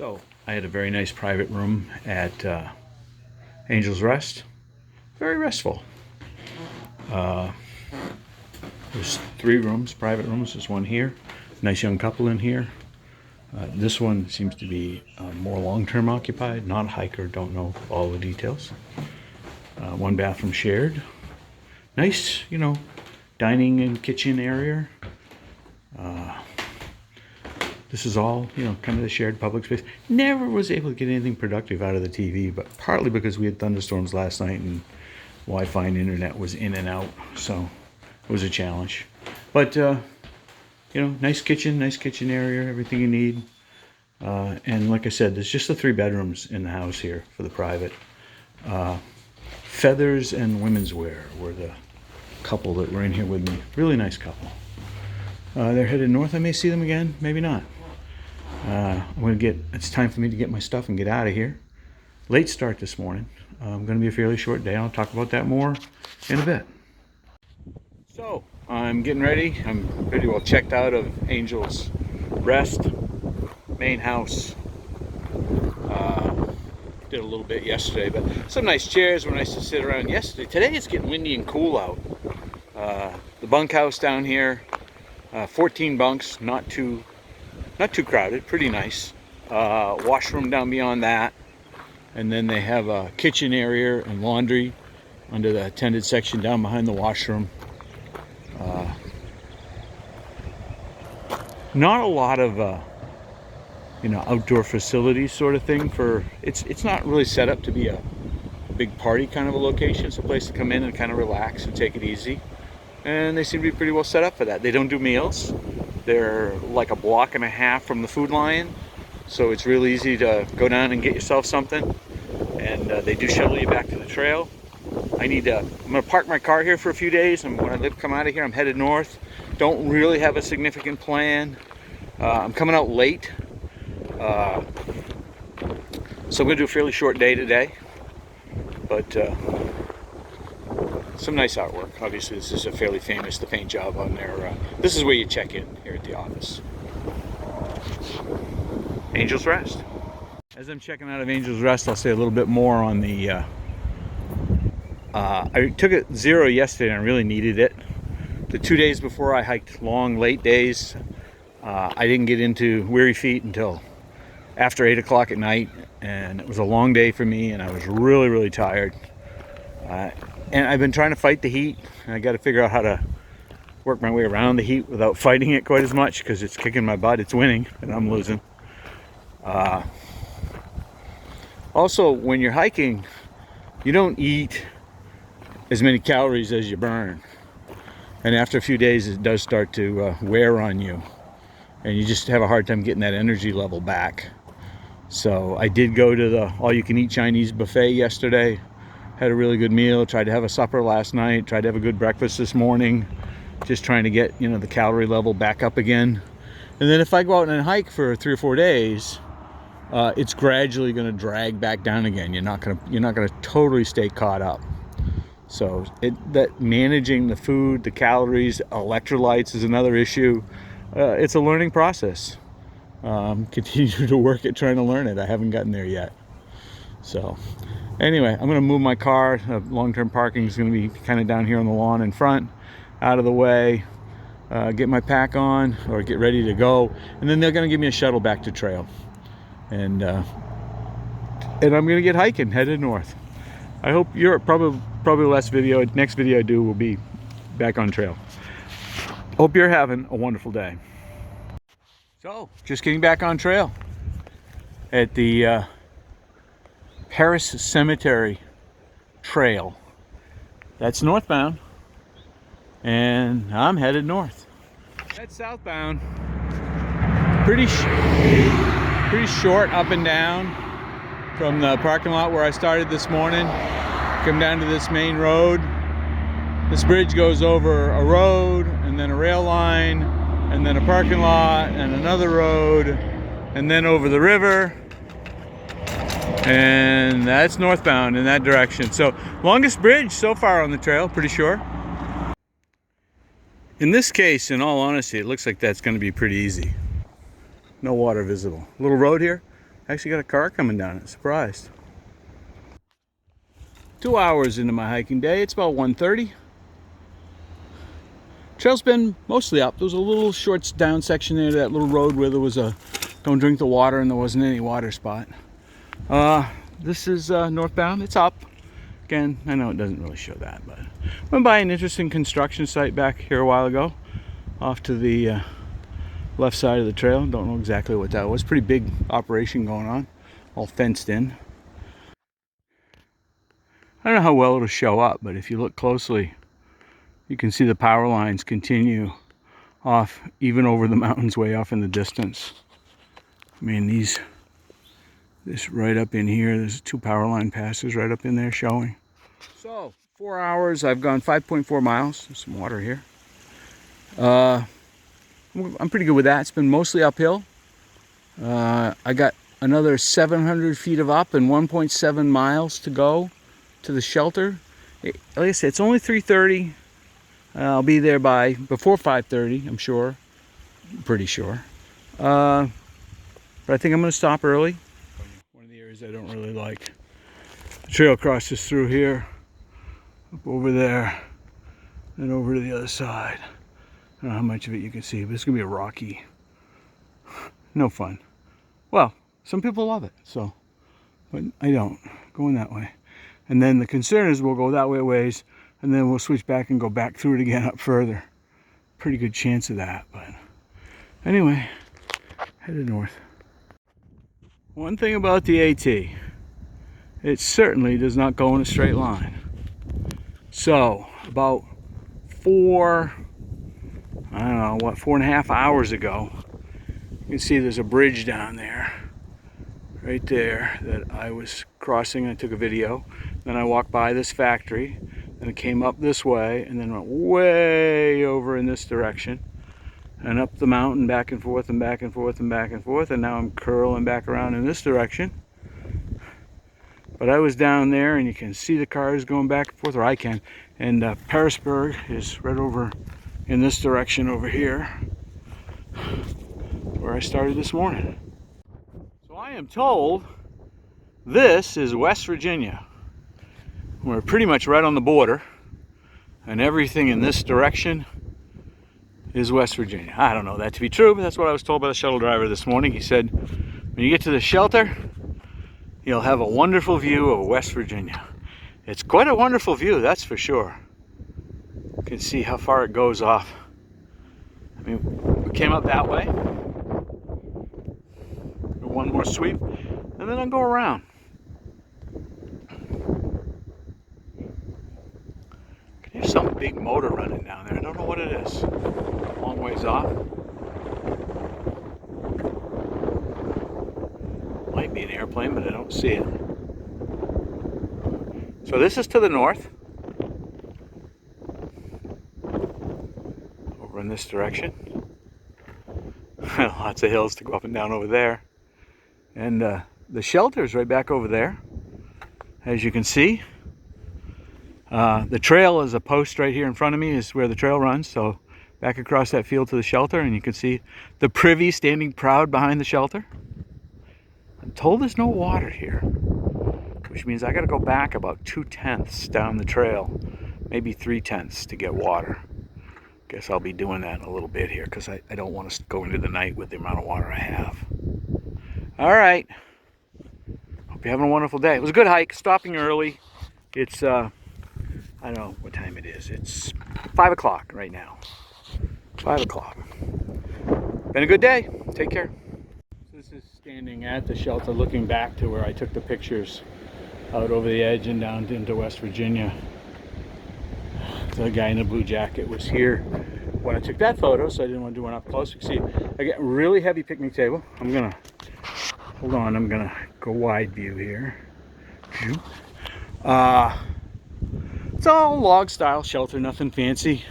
So I had a very nice private room at Angel's Rest. Very restful. There's 3 rooms, private rooms. There's one here. Nice young couple in here. This one seems to be more long-term occupied. Not a hiker. Don't know all the details. 1 bathroom shared. Nice, dining and kitchen area. This is all, kind of the shared public space. Never was able to get anything productive out of the TV, but partly because we had thunderstorms last night and Wi-Fi and internet was in and out, so it was a challenge. But, nice kitchen area, everything you need. And like I said, there's just the 3 bedrooms in the house here for the private. Feathers and Women's Wear were the couple that were in here with me. Really nice couple. They're headed north. I may see them again, maybe not. It's time for me to get my stuff and get out of here. Late start this morning. Going to be a fairly short day. I'll talk about that more in a bit. So, I'm getting ready. I'm pretty well checked out of Angel's Rest main house. Did a little bit yesterday, but some nice chairs were nice to sit around yesterday. Today it's getting windy and cool out. The bunkhouse down here, 14 bunks, not too crowded, pretty nice. Washroom down beyond that, and then they have a kitchen area and laundry under the attended section down behind the washroom. Not a lot of outdoor facilities sort of thing. It's not really set up to be a big party kind of a location. It's a place to come in and kind of relax and take it easy, and they seem to be pretty well set up for that. They don't do meals. They're like a block and a half from the Food Lion, so it's real easy to go down and get yourself something, and they do shuttle you back to the trail. I'm gonna park my car here for a few days, and when I come out of here, I'm headed north. Don't really have a significant plan. I'm coming out late, so I'm gonna do a fairly short day today, but some nice artwork. Obviously, this is a fairly famous, the paint job on there. This is where you check in here at the office. Angel's Rest. As I'm checking out of Angel's Rest, I'll say a little bit more on the... I took it 0 yesterday and I really needed it. The 2 days before I hiked long, late days, I didn't get into weary feet until after 8 o'clock at night, and it was a long day for me, and I was really, really tired. And I've been trying to fight the heat, and I got to figure out how to work my way around the heat without fighting it quite as much, because it's kicking my butt. It's winning, and I'm losing. Also, when you're hiking, you don't eat as many calories as you burn. And after a few days, it does start to wear on you, and you just have a hard time getting that energy level back. So I did go to the all-you-can-eat Chinese buffet yesterday. Had a really good meal. Tried to have a supper last night. Tried to have a good breakfast this morning. Just trying to get the calorie level back up again. And then if I go out and hike for 3 or 4 days, it's gradually going to drag back down again. You're not gonna totally stay caught up. So that managing the food, the calories, electrolytes is another issue. It's a learning process. Continue to work at trying to learn it. I haven't gotten there yet. So anyway, I'm going to move my car. Long-term parking is going to be kind of down here on the lawn in front, out of the way. Get my pack on or get ready to go, and then they're going to give me a shuttle back to trail, and I'm going to get hiking, headed north. I hope you're probably the last video. Next video I do will be back on trail. Hope you're having a wonderful day. So, just getting back on trail at the Paris Cemetery Trail. That's northbound, and I'm headed north. That's southbound. Pretty short up and down from the parking lot where I started this morning. Come down to this main road. This bridge goes over a road, and then a rail line, and then a parking lot, and another road, and then over the river. And that's northbound in that direction. So, longest bridge so far on the trail, pretty sure. In this case, in all honesty, it looks like that's going to be pretty easy. No water visible. Little road here. Actually got a car coming down it. Surprised. 2 hours into my hiking day. It's about 1:30. Trail's been mostly up. There was a little short down section there, that little road where there was a don't drink the water and there wasn't any water spot. This is northbound. It's up. Again, I know it doesn't really show that, but went by an interesting construction site back here a while ago, off to the left side of the trail. Don't know exactly what that was. Pretty big operation going on, all fenced in. I don't know how well it'll show up, but if you look closely, you can see the power lines continue off, even over the mountains way off in the distance. I mean, this right up in here, there's 2 power line passes right up in there showing. So, 4 hours, I've gone 5.4 miles. There's some water here. I'm pretty good with that. It's been mostly uphill. I got another 700 feet of up and 1.7 miles to go to the shelter. Like I said, it's only 3:30. I'll be there before 5:30, I'm sure. Pretty sure. But I think I'm going to stop early. One of the areas I don't really like. The trail crosses through here, up over there, and over to the other side. I don't know how much of it you can see, but it's going to be a rocky. No fun. Well, some people love it, so. But I don't. Going that way. And then the concern is we'll go that way a ways, and then we'll switch back and go back through it again up further. Pretty good chance of that, but anyway, headed north. One thing about the AT, it certainly does not go in a straight line. So, about 4.5 hours ago, you can see there's a bridge down there, right there, that I was crossing. I took a video. Then I walked by this factory, then it came up this way, and then went way over in this direction, and up the mountain, back and forth, and back and forth, and back and forth, and now I'm curling back around in this direction. But I was down there, and you can see the cars going back and forth, or I can, and Petersburg is right over in this direction over here, where I started this morning. So I am told this is West Virginia. We're pretty much right on the border, and everything in this direction is West Virginia. I don't know that to be true, but that's what I was told by the shuttle driver this morning. He said, when you get to the shelter, you'll have a wonderful view of West Virginia. It's quite a wonderful view, that's for sure. You can see how far it goes off. I mean, we came up that way. One more sweep, and then I'll go around. There's some big motor running down there. I don't know what it is. A long ways off. Might be an airplane, but I don't see it. So this is to the north. Over in this direction. Lots of hills to go up and down over there. And the shelter is right back over there, as you can see. The trail is a post right here in front of me, is where the trail runs. So back across that field to the shelter, and you can see the privy standing proud behind the shelter. I'm told there's no water here, which means I got to go back about 2/10 down the trail, maybe 3/10 to get water. Guess I'll be doing that in a little bit here, because I don't want to go into the night with the amount of water I have. All right. Hope you're having a wonderful day. It was a good hike, stopping early. It's, I don't know what time it is. It's 5 o'clock right now. 5 o'clock. Been a good day. Take care. This is standing at the shelter looking back to where I took the pictures out over the edge and down into West Virginia. The guy in the blue jacket was here when I took that photo, so I didn't want to do one up close. You can see I got a really heavy picnic table. I'm gonna go wide view here. It's all log style shelter, nothing fancy.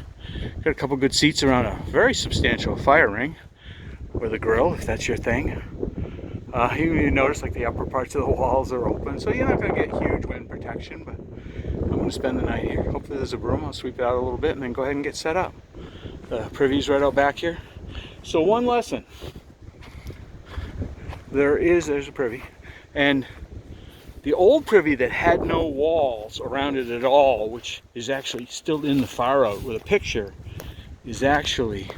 Got a couple good seats around a very substantial fire ring with a grill, if that's your thing. You notice like the upper parts of the walls are open, so you're not going to get huge wind protection, but I'm going to spend the night here. Hopefully there's a broom. I'll sweep it out a little bit and then go ahead and get set up. The privy's right out back here. So one lesson. there's a privy. And the old privy that had no walls around it at all, which is actually still in the far out with a picture, is actually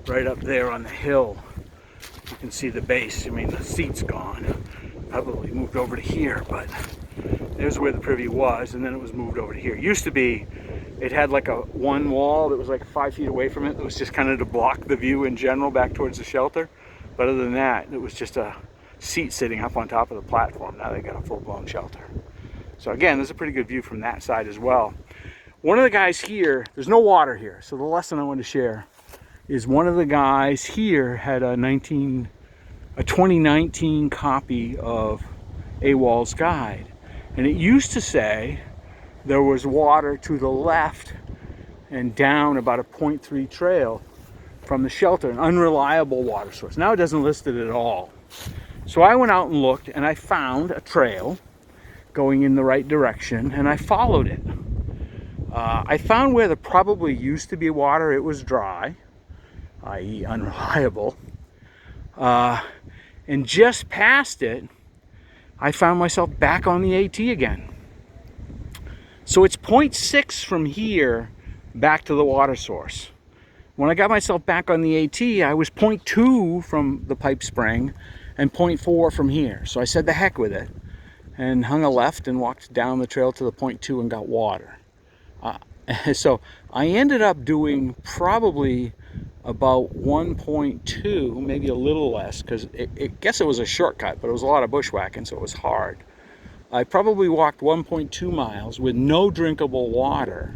right up there on the hill. You can see the base. I mean, the seat's gone. Probably moved over to here, but there's where the privy was, and then it was moved over to here. It used to be, it had like a one wall that was like 5 feet away from it. That was just kind of to block the view in general back towards the shelter. But other than that, it was just a seat sitting up on top of the platform. Now they got a full-blown shelter. So again, there's a pretty good view from that side as well. One of the guys here, there's no water here, so the lesson I wanted to share is one of the guys here had a 2019 copy of AWOL's guide, and it used to say there was water to the left and down about a 0.3 trail from the shelter, an unreliable water source. Now it doesn't list it at all. So I went out and looked, and I found a trail going in the right direction, and I followed it. I found where there probably used to be water. It was dry, i.e. unreliable. And just past it, I found myself back on the AT again. So it's 0.6 from here back to the water source. When I got myself back on the AT, I was 0.2 from the pipe spring and 0.4 from here. So I said the heck with it and hung a left and walked down the trail to the 0.2 and got water. So I ended up doing probably about 1.2, maybe a little less, because I guess it was a shortcut, but it was a lot of bushwhacking, so it was hard. I probably walked 1.2 miles with no drinkable water,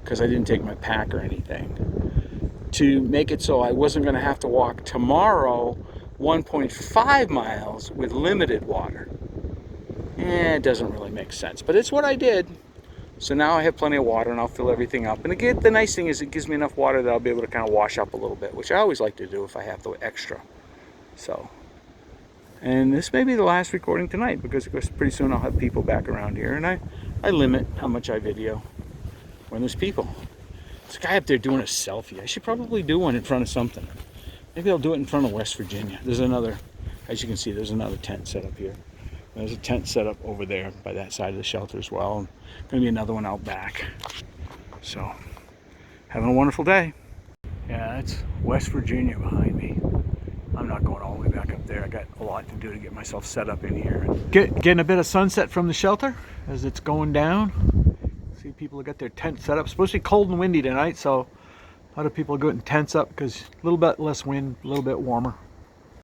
because I didn't take my pack or anything, to make it so I wasn't going to have to walk tomorrow 1.5 miles with limited water. It doesn't really make sense, but it's what I did. So now I have plenty of water, and I'll fill everything up. And again, the nice thing is it gives me enough water that I'll be able to kind of wash up a little bit, which I always like to do if I have the extra. So, and this may be the last recording tonight, because of course pretty soon I'll have people back around here, and I limit how much I video when there's people. There's a guy up there doing a selfie. I should probably do one in front of something. Maybe I'll do it in front of West Virginia. There's another, as you can see, there's another tent set up here. There's a tent set up over there by that side of the shelter as well. And going to be another one out back. So, having a wonderful day. Yeah, that's West Virginia behind me. I'm not going all the way back up there. I got a lot to do to get myself set up in here. Getting a bit of sunset from the shelter as it's going down. See, people have got their tent set up. It's supposed to be cold and windy tonight, so a lot of people are getting tents up because a little bit less wind, a little bit warmer.